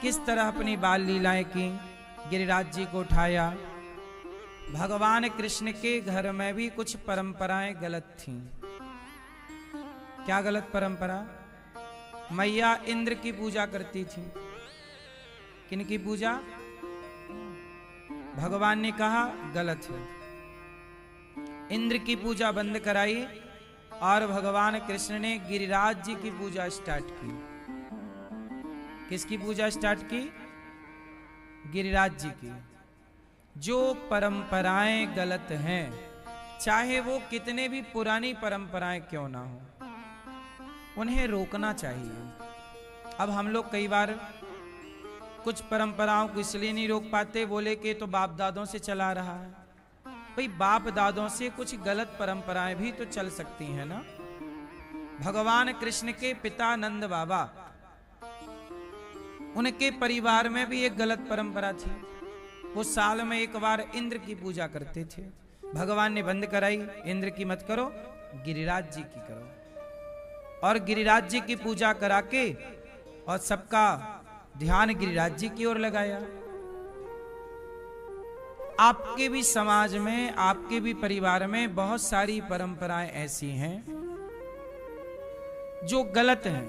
किस तरह अपनी बाल लीलाएं की, गिरिराज जी को उठाया। भगवान कृष्ण के घर में भी कुछ परंपराएं गलत थीं। क्या गलत परंपरा? मैया इंद्र की पूजा करती थी। किन की पूजा? भगवान ने कहा गलत है, इंद्र की पूजा बंद कराई और भगवान कृष्ण ने गिरिराज जी की पूजा स्टार्ट की। किसकी पूजा स्टार्ट की? गिरिराज जी की। जो परंपराएं गलत हैं, चाहे वो कितने भी पुरानी परंपराएं क्यों ना हो, उन्हें रोकना चाहिए। अब हम लोग कई बार कुछ परंपराओं को इसलिए नहीं रोक पाते, बोले कि तो बाप दादों से चला रहा है। भाई बाप दादों से कुछ गलत परंपराएं भी तो चल सकती हैं ना। भगवान कृष्ण के पिता नंद बाबा, उनके परिवार में भी एक गलत परंपरा थी। वो साल में एक बार इंद्र की पूजा करते थे। भगवान ने बंद कराई, इंद्र की मत करो, गिरिराज जी की करो। और गिरिराज जी की पूजा करा के और सबका ध्यान गिरिराज जी की ओर लगाया। आपके भी समाज में, आपके भी परिवार में बहुत सारी परंपराएं ऐसी हैं जो गलत हैं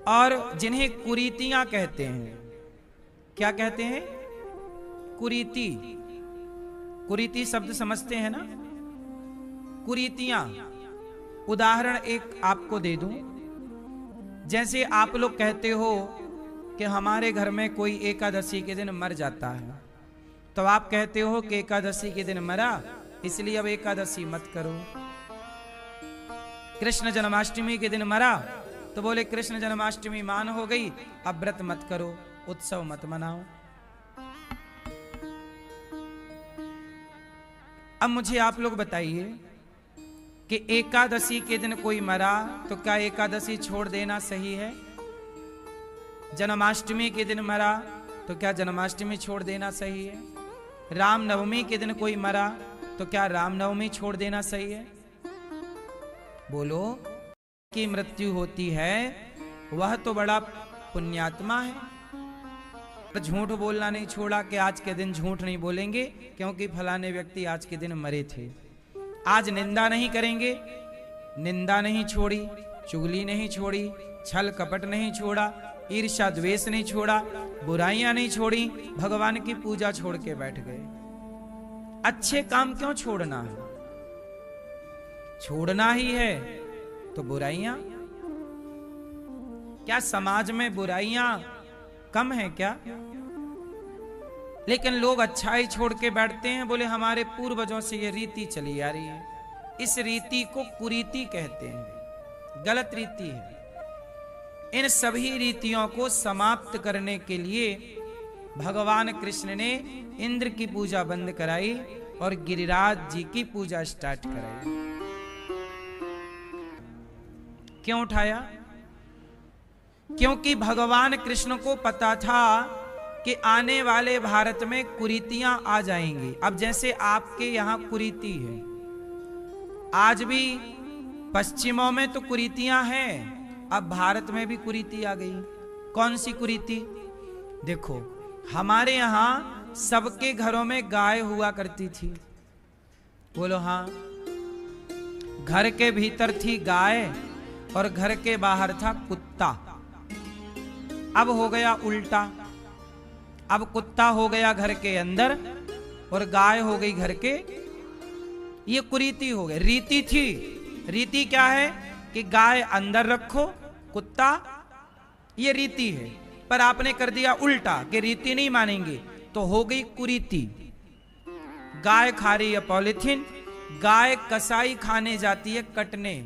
और जिन्हें कुरीतियां कहते हैं। क्या कहते हैं? कुरीति। कुरीति शब्द समझते हैं ना? कुरीतियां, उदाहरण एक आपको दे दूं। जैसे आप लोग कहते हो कि हमारे घर में कोई एकादशी के दिन मर जाता है, तो आप कहते हो कि एकादशी के दिन मरा इसलिए अब एकादशी मत करो। कृष्ण जन्माष्टमी के दिन मरा तो बोले कृष्ण जन्माष्टमी मान हो गई, अब व्रत मत करो, उत्सव मत मनाओ। अब मुझे आप लोग बताइए कि एकादशी के दिन कोई मरा तो क्या एकादशी छोड़ देना सही है? जन्माष्टमी के दिन मरा तो क्या जन्माष्टमी छोड़ देना सही है? रामनवमी के दिन कोई मरा तो क्या रामनवमी छोड़ देना सही है? बोलो, की मृत्यु होती है वह तो बड़ा पुण्यात्मा है। झूठ बोलना नहीं छोड़ा कि आज के दिन झूठ नहीं बोलेंगे क्योंकि फलाने व्यक्ति आज के दिन मरे थे। आज निंदा नहीं करेंगे, निंदा नहीं छोड़ी, चुगली नहीं छोड़ी, छल कपट नहीं छोड़ा, ईर्ष्या द्वेष नहीं छोड़ा, बुराइयां नहीं छोड़ी, भगवान की पूजा छोड़ के बैठ गए। अच्छे काम क्यों छोड़ना है? छोड़ना ही है तो बुराइयां? क्या समाज में बुराइयां कम है क्या? लेकिन लोग अच्छाई छोड़ के बैठते हैं, बोले हमारे पूर्वजों से ये रीति चली आ रही है। इस रीति को कुरीति कहते हैं, गलत रीति है। इन सभी रीतियों को समाप्त करने के लिए भगवान कृष्ण ने इंद्र की पूजा बंद कराई और गिरिराज जी की पूजा स्टार्ट कराई। क्यों उठाया? क्योंकि भगवान कृष्ण को पता था कि आने वाले भारत में कुरीतियां आ जाएंगी। अब जैसे आपके यहां कुरीति है, आज भी पश्चिमों में तो कुरीतियां हैं, अब भारत में भी कुरीति आ गई। कौन सी कुरीति? देखो, हमारे यहां सबके घरों में गाय हुआ करती थी। बोलो हाँ। घर के भीतर थी गाय और घर के बाहर था कुत्ता। अब हो गया उल्टा, अब कुत्ता हो गया घर के अंदर और गाय हो गई घर के। ये कुरीति हो गई। रीति थी, रीति क्या है कि गाय अंदर रखो, कुत्ता, ये रीति है। पर आपने कर दिया उल्टा कि रीति नहीं मानेंगे, तो हो गई कुरीति। गाय खा रही है पॉलिथीन, गाय कसाई खाने जाती है कटने।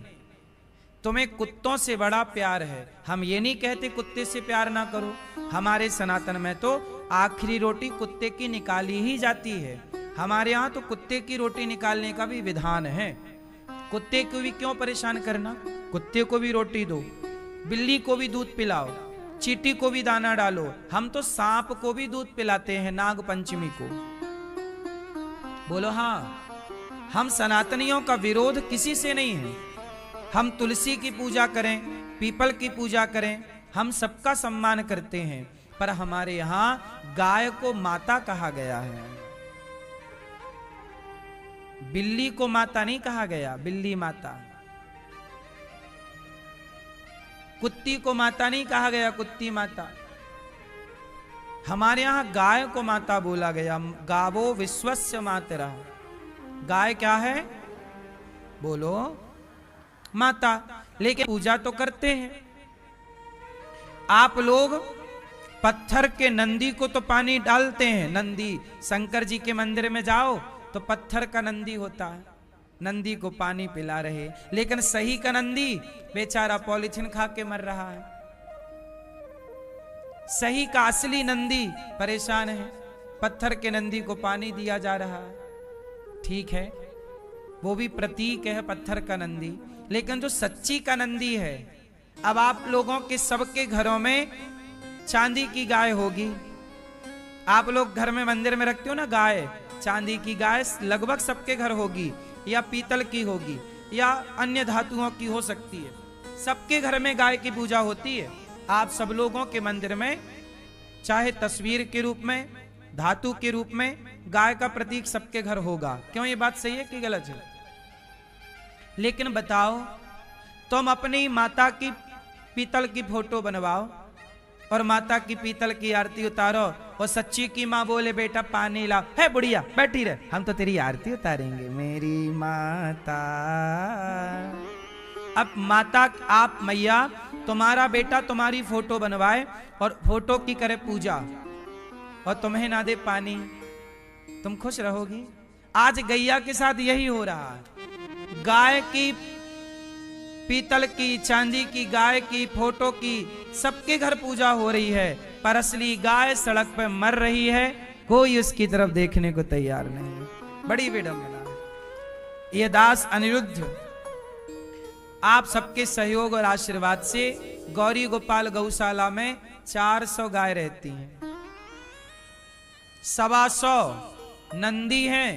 तुम्हें कुत्तों से बड़ा प्यार है। हम ये नहीं कहते कुत्ते से प्यार ना करो, हमारे सनातन में तो आखिरी रोटी कुत्ते की निकाली ही जाती है। हमारे यहाँ तो कुत्ते की रोटी निकालने का भी विधान है। कुत्ते को भी क्यों परेशान करना? कुत्ते को भी रोटी दो, बिल्ली को भी दूध पिलाओ, चींटी को भी दाना डालो। हम तो सांप को भी दूध पिलाते हैं नाग पंचमी को। बोलो हाँ। हम सनातनियों का विरोध किसी से नहीं है। हम तुलसी की पूजा करें, पीपल की पूजा करें, हम सबका सम्मान करते हैं, पर हमारे यहां गाय को माता कहा गया है, बिल्ली को माता नहीं कहा गया। बिल्ली माता, कुत्ती को माता नहीं कहा गया, कुत्ती माता। हमारे यहां गाय को माता बोला गया। गावो विश्वस्य मातरः। गाय क्या है? बोलो, माता। लेकिन पूजा तो करते हैं आप लोग। पत्थर के नंदी को तो पानी डालते हैं। नंदी, शंकर जी के मंदिर में जाओ तो पत्थर का नंदी होता है, नंदी को पानी पिला रहे। लेकिन सही का नंदी बेचारा पॉलीथिन खा के मर रहा है। सही का असली नंदी परेशान है, पत्थर के नंदी को पानी दिया जा रहा है। ठीक है, वो भी प्रतीक है पत्थर का नंदी, लेकिन जो सच्ची का नंदी है, अब आप लोगों के सबके घरों में चांदी की गाय होगी। आप लोग घर में मंदिर में रखते हो ना गाय, चांदी की गाय लगभग सबके घर होगी, या पीतल की होगी, या अन्य धातुओं की हो सकती है। सबके घर में गाय की पूजा होती है। आप सब लोगों के मंदिर में चाहे तस्वीर के रूप में, धातु के रूप में गाय का प्रतीक सबके घर होगा। क्यों, ये बात सही है कि गलत है? लेकिन बताओ, तुम अपनी माता की पीतल की फोटो बनवाओ और माता की पीतल की आरती उतारो, और सच्ची की माँ बोले बेटा पानी लाओ, है बुढ़िया बैठी रहे, हम तो तेरी आरती उतारेंगे मेरी माता। अब माता, आप मैया, तुम्हारा बेटा तुम्हारी फोटो बनवाए और फोटो की करे पूजा, और तुम्हें ना दे पानी, तुम खुश रहोगी? आज गैया के साथ यही हो रहा है। गाय की, पीतल की, चांदी की गाय की फोटो की सबके घर पूजा हो रही है, पर असली गाय सड़क पर मर रही है, कोई उसकी तरफ देखने को तैयार नहीं है। बड़ी विडंबना है। ये दास अनिरुद्ध आप सबके सहयोग और आशीर्वाद से गौरी गोपाल गौशाला में 400 गाय रहती हैं, 125 नंदी हैं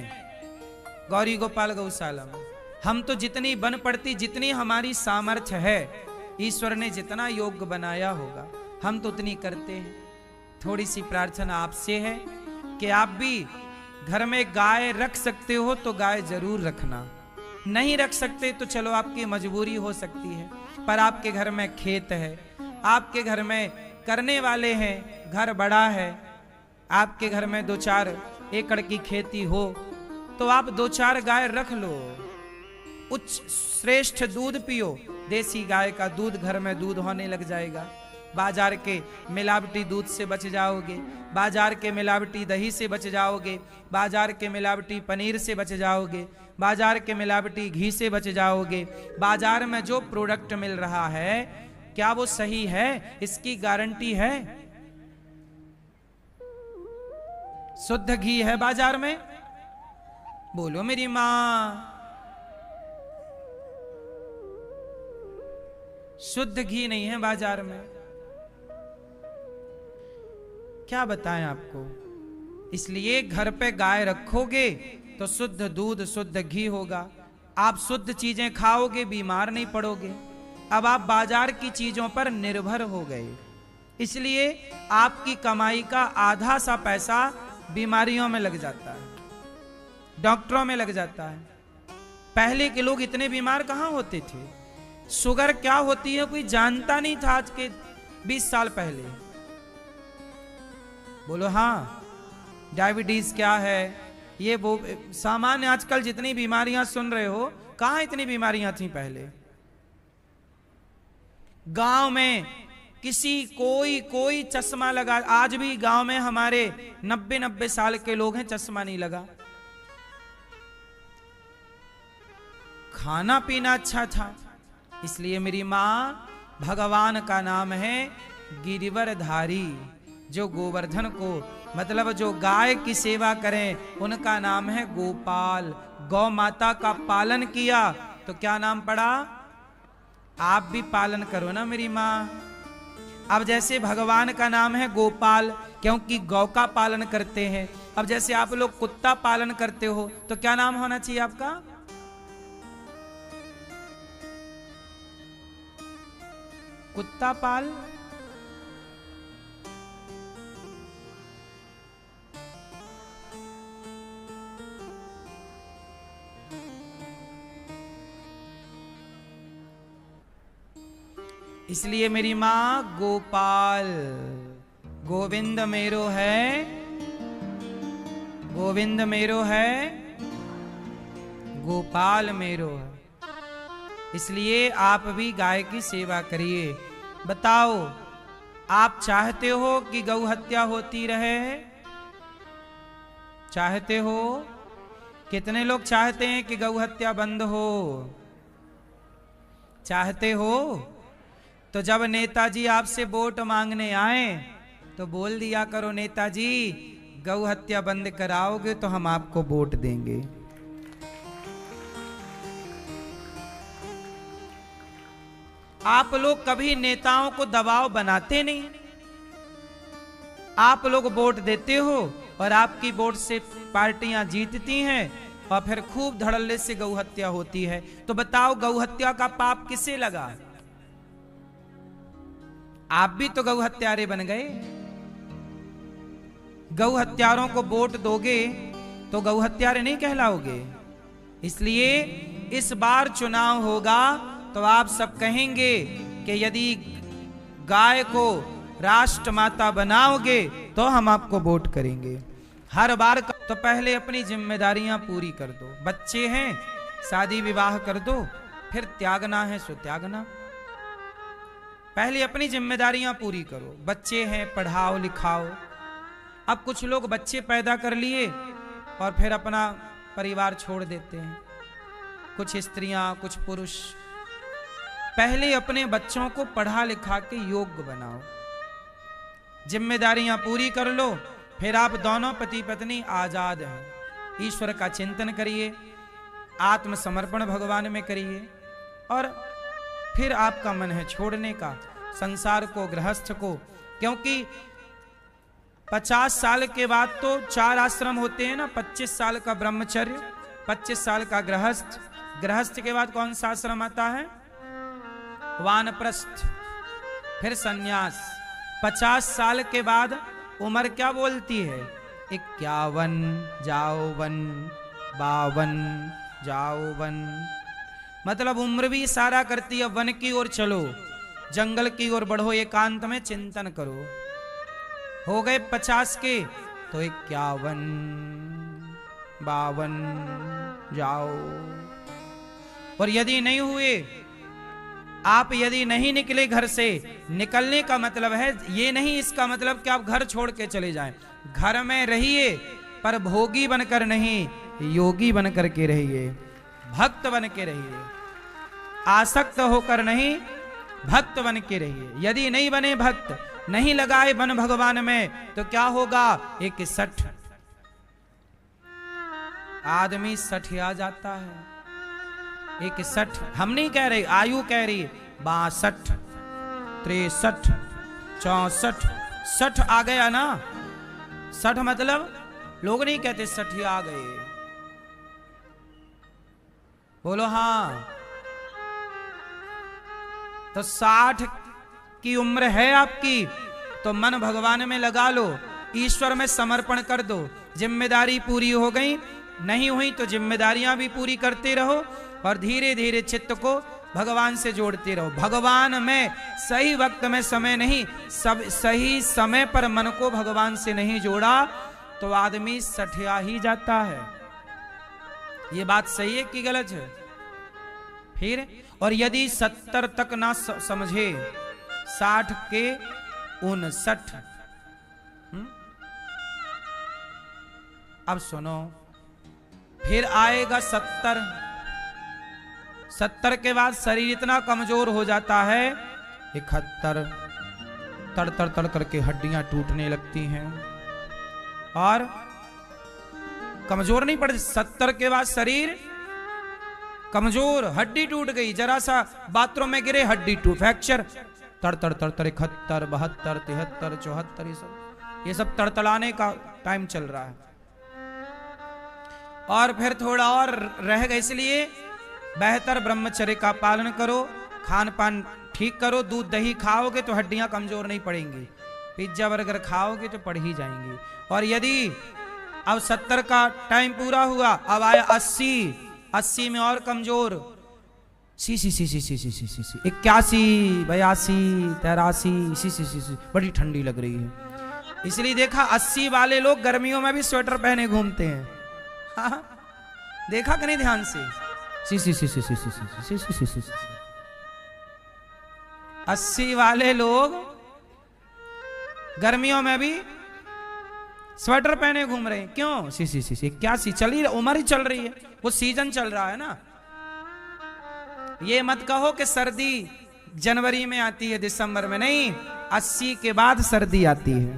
गौरी गोपाल गौशाला में। हम तो जितनी बन पड़ती, जितनी हमारी सामर्थ्य है, ईश्वर ने जितना योग्य बनाया होगा हम तो उतनी करते हैं। थोड़ी सी प्रार्थना आपसे है कि आप भी घर में गाय रख सकते हो तो गाय जरूर रखना, नहीं रख सकते तो चलो आपकी मजबूरी हो सकती है, पर आपके घर में खेत है, आपके घर में करने वाले हैं, घर बड़ा है, आपके घर में 2-4 एकड़ की खेती हो तो आप 2-4 गाय रख लो। उच्च श्रेष्ठ दूध पियो, देसी गाय का दूध घर में दूध होने लग जाएगा। बाजार के मिलावटी दूध से बच जाओगे, बाजार के मिलावटी दही से बच जाओगे, बाजार के मिलावटी पनीर से बच जाओगे, बाजार के मिलावटी घी से बच जाओगे। बाजार में जो प्रोडक्ट मिल रहा है क्या वो सही है? इसकी गारंटी है? शुद्ध घी है बाजार में? बोलो मेरी मां। शुद्ध घी नहीं है बाजार में। क्या बताएं आपको? इसलिए घर पे गाय रखोगे तो शुद्ध दूध, शुद्ध घी होगा। आप शुद्ध चीजें खाओगे, बीमार नहीं पड़ोगे। अब आप बाजार की चीजों पर निर्भर हो गए, इसलिए आपकी कमाई का आधा सा पैसा बीमारियों में लग जाता है, डॉक्टरों में लग जाता है। पहले के लोग इतने बीमार कहां होते थे? शुगर क्या होती है कोई जानता नहीं था आज के 20 साल पहले। बोलो हाँ। डायबिटीज क्या है, ये वो सामान्य आजकल जितनी बीमारियां सुन रहे हो, कहां इतनी बीमारियां थी पहले? गांव में किसी कोई चश्मा लगा, आज भी गांव में हमारे 90 साल के लोग हैं, चश्मा नहीं लगा। खाना पीना अच्छा था, इसलिए मेरी मां, भगवान का नाम है गिरिवरधारी। जो गोवर्धन को, मतलब जो गाय की सेवा करें, उनका नाम है गोपाल। गौ माता का पालन किया तो क्या नाम पड़ा? आप भी पालन करो ना मेरी मां। अब जैसे भगवान का नाम है गोपाल, क्योंकि गौ का पालन करते हैं। अब जैसे आप लोग कुत्ता पालन करते हो तो क्या नाम होना चाहिए आपका? कुत्ता पाल इसलिए मेरी मां गोपाल, गोविंद मेरो है, गोविंद मेरो है, गोपाल मेरो है। इसलिए आप भी गाय की सेवा करिए। बताओ, आप चाहते हो कि गौ हत्या होती रहे? चाहते हो? कितने लोग चाहते हैं कि गौ हत्या बंद हो? चाहते हो? तो जब नेताजी आपसे वोट मांगने आए तो बोल दिया करो, नेताजी गौ हत्या बंद कराओगे तो हम आपको वोट देंगे। आप लोग कभी नेताओं को दबाव बनाते नहीं। आप लोग वोट देते हो और आपकी वोट से पार्टियां जीतती हैं और फिर खूब धड़ल्ले से गौ हत्या होती है। तो बताओ, गौ हत्या का पाप किसे लगा? आप भी तो गौ हत्यारे बन गए। गौ हत्यारों को वोट दोगे तो गौ हत्यारे नहीं कहलाओगे। इसलिए इस बार चुनाव होगा तो आप सब कहेंगे कि यदि गाय को राष्ट्रमाता बनाओगे तो हम आपको वोट करेंगे। हर बार तो पहले अपनी जिम्मेदारियां पूरी कर दो। बच्चे हैं, शादी विवाह कर दो, फिर त्यागना है सो त्यागना। पहले अपनी जिम्मेदारियां पूरी करो। बच्चे हैं, पढ़ाओ लिखाओ। अब कुछ लोग बच्चे पैदा कर लिए और फिर अपना परिवार छोड़ देते हैं। कुछ स्त्रियां, कुछ पुरुष। पहले अपने बच्चों को पढ़ा लिखा के योग्य बनाओ, जिम्मेदारियां पूरी कर लो, फिर आप दोनों पति पत्नी आजाद हैं। ईश्वर का चिंतन करिए, आत्मसमर्पण भगवान में करिए और फिर आपका मन है छोड़ने का संसार को, गृहस्थ को। क्योंकि 50 साल के बाद तो 4 आश्रम होते हैं ना। 25 साल का ब्रह्मचर्य, 25 साल का गृहस्थ, गृहस्थ के बाद कौन सा आश्रम आता है? वानप्रस्थ, फिर सन्यास। 50 साल के बाद उम्र क्या बोलती है? 51 जाओ वन, 52 जाओ वन। मतलब उम्र भी इशारा करती है वन की ओर चलो, जंगल की ओर बढ़ो, एकांत में चिंतन करो। हो गए 50 के तो 51 52 जाओ। और यदि नहीं हुए, आप यदि नहीं निकले घर से, निकलने का मतलब है ये नहीं, इसका मतलब कि आप घर छोड़ के चले जाएं। घर में रहिए पर भोगी बनकर नहीं, योगी बनकर के रहिए, भक्त बन के रहिए। आसक्त होकर नहीं, भक्त बन के रहिए। यदि नहीं बने भक्त, नहीं लगाए बन भगवान में, तो क्या होगा? एक 60 आदमी 60 आ जाता है। 61, हम नहीं कह रहे, आयु कह रही, 62 63 64 60 आ गया ना। 60 मतलब लोग नहीं कहते 60 आ गए। बोलो हाँ। तो 60 की उम्र है आपकी तो मन भगवान में लगा लो, ईश्वर में समर्पण कर दो। जिम्मेदारी पूरी हो गई, नहीं हुई तो जिम्मेदारियां भी पूरी करते रहो और धीरे धीरे चित्त को भगवान से जोड़ते रहो। भगवान में सही वक्त में समय नहीं, सब सही समय पर मन को भगवान से नहीं जोड़ा तो आदमी सठिया ही जाता है। ये बात सही है कि गलत है? फिर और यदि 70 तक ना समझे, 60 के 59। अब सुनो, फिर आएगा 70। 70 के बाद शरीर इतना कमजोर हो जाता है, 71 तड़ तड़ तड़ करके हड्डियां टूटने लगती हैं और कमजोर नहीं पड़े। 70 के बाद शरीर कमजोर, हड्डी टूट गई, जरा सा बाथरूम में गिरे हड्डी टूट, फ्रैक्चर। तड़ तड़ तड़ तड़ 71 72 73 74 ये सब तड़तड़ाने का टाइम चल रहा है। और फिर थोड़ा और रह गए, इसलिए बेहतर ब्रह्मचर्य का पालन करो, खान पान ठीक करो। दूध दही खाओगे तो हड्डियां कमजोर नहीं पड़ेंगी, पिज्जा बर्गर खाओगे तो पड़ ही जाएंगी। और यदि अब 70 का टाइम पूरा हुआ, अब आया 80 में और कमजोर, सी सी सी सी सी सी सी सी सी 81, 82, 83 सी सी सी सी बड़ी ठंडी लग रही है। इसलिए देखा 80 वाले लोग गर्मियों में भी स्वेटर पहने घूमते हैं। हाँ? देखा कि नहीं ध्यान से? सी सी सी सी सी सी सी सी सी सी सी 80 वाले लोग गर्मियों में भी स्वेटर पहने घूम रहे हैं। क्यों? सी सी सी सी 81 चल ही, उम्र ही चल रही है, वो सीजन चल रहा है ना। ये मत कहो कि सर्दी जनवरी में आती है, दिसंबर में नहीं। 80 के बाद सर्दी आती है।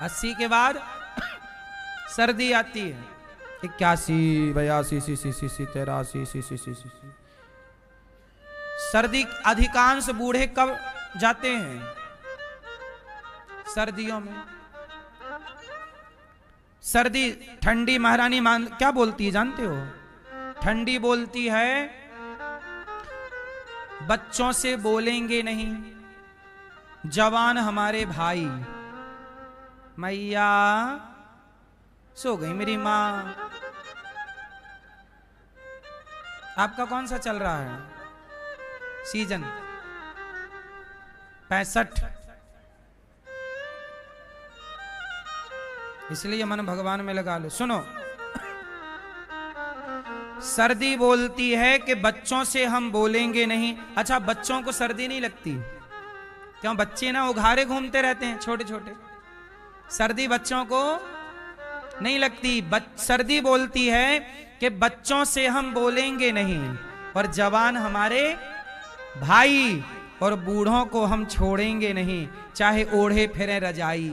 80 के बाद सर्दी आती है। 81, 82, सी सी सी सी 83 सी सी सी सी। सर्दी अधिकांश बूढ़े कब जाते हैं? सर्दियों में। सर्दी ठंडी महारानी मान क्या बोलती है जानते हो? ठंडी बोलती है बच्चों से बोलेंगे नहीं, जवान हमारे भाई। मैया सो गई मेरी मां। आपका कौन सा चल रहा है सीजन? 65। इसलिए मन भगवान में लगा लो। सुनो, सर्दी बोलती है कि बच्चों से हम बोलेंगे नहीं। अच्छा, बच्चों को सर्दी नहीं लगती? क्यों? बच्चे ना उघारे घूमते रहते हैं छोटे छोटे। सर्दी बच्चों को नहीं लगती। सर्दी बोलती है कि बच्चों से हम बोलेंगे नहीं, और जवान हमारे भाई, और बूढ़ों को हम छोड़ेंगे नहीं, चाहे ओढ़े फिरे रजाई।